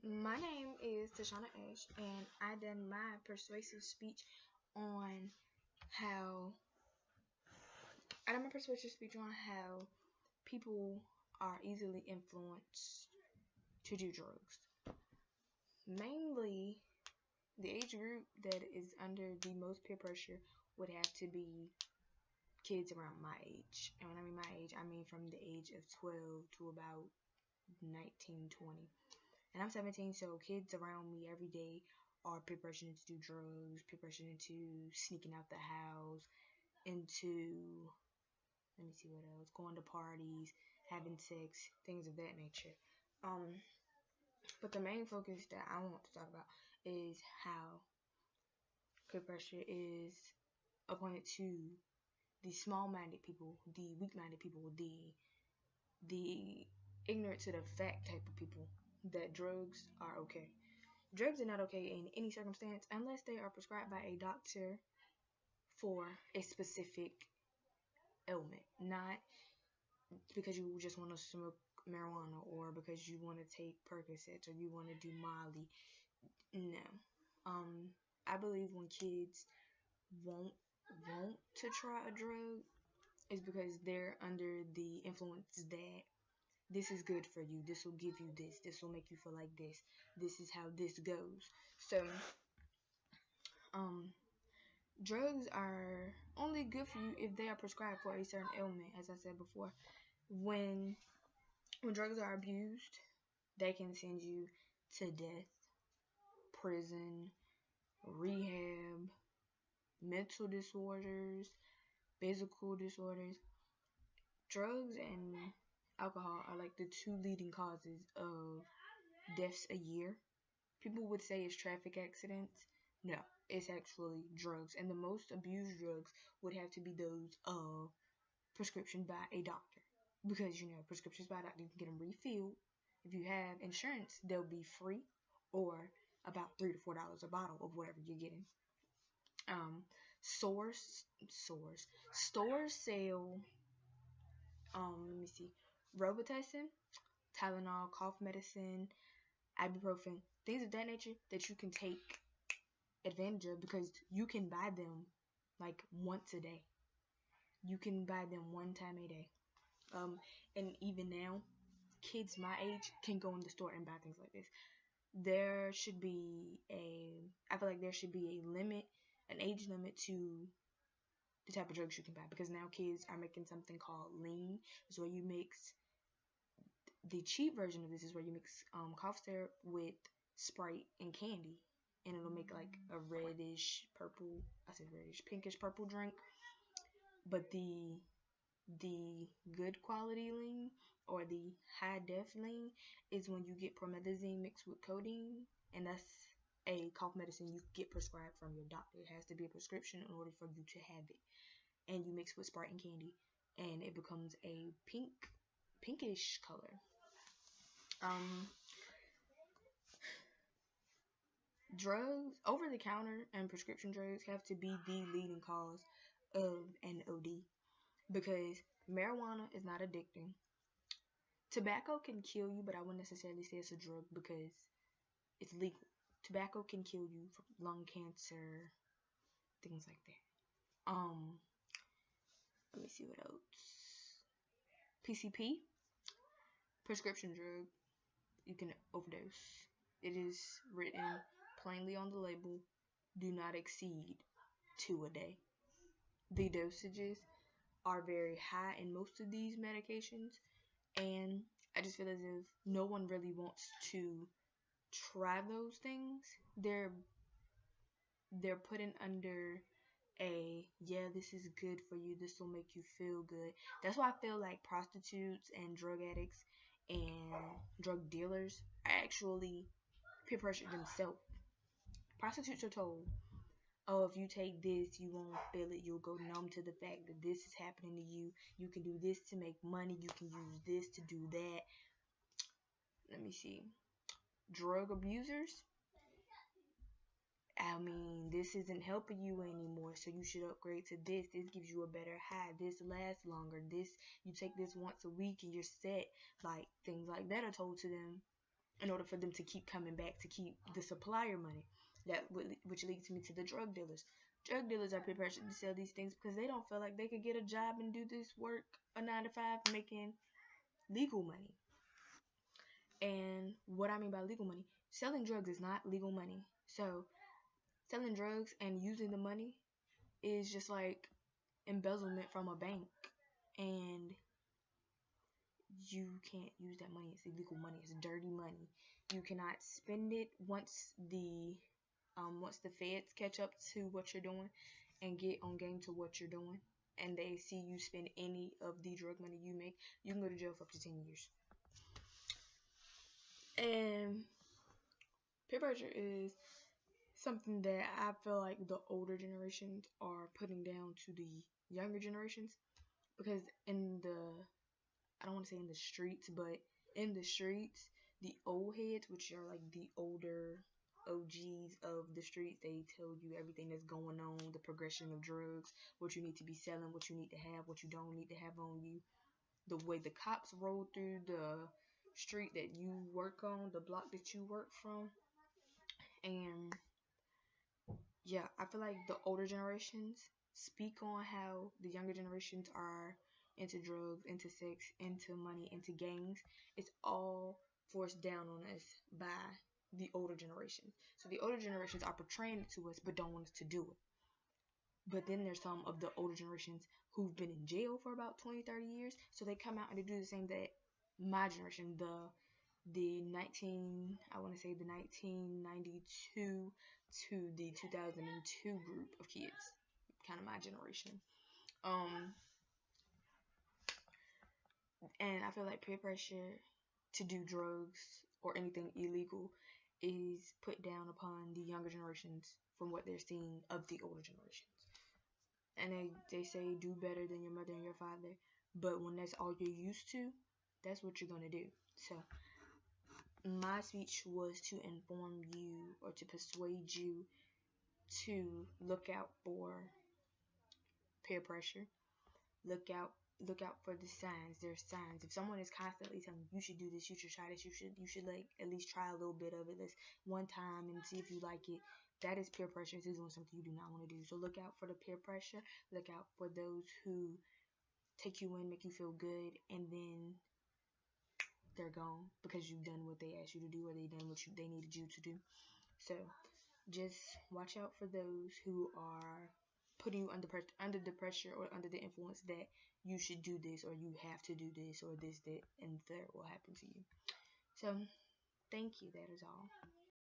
My name is Tashana Ash, and I done my persuasive speech on how people are easily influenced to do drugs. Mainly, the age group that is under the most peer pressure would have to be kids around my age. And when I mean my age, I mean from the age of 12 to about 19, 20. And I'm 17, so kids around me every day are peer pressured to do drugs, peer pressured into sneaking out the house, into, let me see what else, going to parties, having sex, things of that nature. Um, but the main focus that I want to talk about is how peer pressure is appointed to the small-minded people, the weak-minded people, the ignorant to the fact type of people that drugs are okay. Drugs are not okay in any circumstance unless they are prescribed by a doctor for a specific ailment, not because you just want to smoke marijuana or because you want to take Percocets or you want to do Molly. No. I believe when kids won't want to try a drug is because they're under the influence that this is good for you, this will give you this will make you feel like this is how this goes. So drugs are only good for you if they are prescribed for a certain ailment. As I said before, when drugs are abused, they can send you to death, prison, rehab, mental disorders, physical disorders. Drugs and alcohol are like the two leading causes of deaths a year. People would say it's traffic accidents. No, it's actually drugs. And the most abused drugs would have to be those of prescription by a doctor. Because, prescriptions by a doctor, you can get them refilled. If you have insurance, they'll be free or about $3 to $4 a bottle of whatever you're getting. Stores sell, let me see, Robitussin, Tylenol, cough medicine, ibuprofen, things of that nature that you can take advantage of because you can buy them like once a day. You can buy them one time a day. And even now, kids my age can go in the store and buy things like this. I feel like there should be an age limit to the type of drugs you can buy because now kids are making something called lean. It's where you mix, the cheap version of this is where you mix cough syrup with Sprite and candy, and it'll make like a pinkish purple drink. But the good quality lean or the high def lean is when you get promethazine mixed with codeine, and that's a cough medicine you get prescribed from your doctor. It has to be a prescription in order for you to have it, and you mix with Sprite and candy, and it becomes a pinkish color. Drugs, over the counter and prescription drugs have to be the leading cause of an OD because marijuana is not addicting. Tobacco can kill you, but I wouldn't necessarily say it's a drug because it's legal. Tobacco can kill you from lung cancer, things like that. Let me see what else. PCP, prescription drug, you can overdose. It is written plainly on the label, do not exceed 2 a day. The dosages are very high in most of these medications, and I just feel as if no one really wants to try those things. They're put in under this is good for you, this will make you feel good. That's why I feel like prostitutes and drug addicts and drug dealers are actually peer pressured themselves. Prostitutes are told, oh, if you take this, you won't feel it. You'll go numb to the fact that this is happening to you. You can do this to make money. You can use this to do that. Let me see. Drug abusers, I mean, this isn't helping you anymore, so you should upgrade to this. This gives you a better high. This lasts longer. You take this once a week and you're set. Like, things like that are told to them. in order for them to keep coming back, to keep the supplier money. Which leads me to the drug dealers. Drug dealers are peer pressured to sell these things because they don't feel like they could get a job and do this work, a 9 to 5, making legal money. And what I mean by legal money, selling drugs is not legal money. So selling drugs and using the money is just like embezzlement from a bank, and you can't use that money. It's illegal money. It's dirty money. You cannot spend it once the feds catch up to what you're doing and get on game to what you're doing, and they see you spend any of the drug money you make, you can go to jail for up to 10 years. And peer pressure is something that I feel like the older generations are putting down to the younger generations, because I don't want to say in the streets, but in the streets, the old heads, which are like the older OGs of the streets, they tell you everything that's going on, the progression of drugs, what you need to be selling, what you need to have, what you don't need to have on you, the way the cops roll through the street that you work on, the block that you work from. And yeah, I feel like the older generations speak on how the younger generations are into drugs, into sex, into money, into gangs. It's all forced down on us by the older generations. So the older generations are portraying it to us but don't want us to do it. But then there's some of the older generations who've been in jail for about 20, 30 years. So they come out and they do the same that my generation, the 1992 to the 2002 group of kids, kind of my generation. And I feel like peer pressure to do drugs or anything illegal is put down upon the younger generations from what they're seeing of the older generations. And they say do better than your mother and your father, but when that's all you're used to, that's what you're going to do. So my speech was to inform you or to persuade you to look out for peer pressure. Look out for the signs. There's signs. If someone is constantly telling you should do this, you should try this, you should like at least try a little bit of it, this one time, and see if you like it, that is peer pressure. It's doing something you do not want to do. So look out for the peer pressure. Look out for those who take you in, make you feel good, and then they're gone because you've done what they asked you to do, or they done what they needed you to do. So just watch out for those who are putting you under the pressure or under the influence that you should do this, or you have to do this, or this, that, and that will happen to you. So thank you. That is all.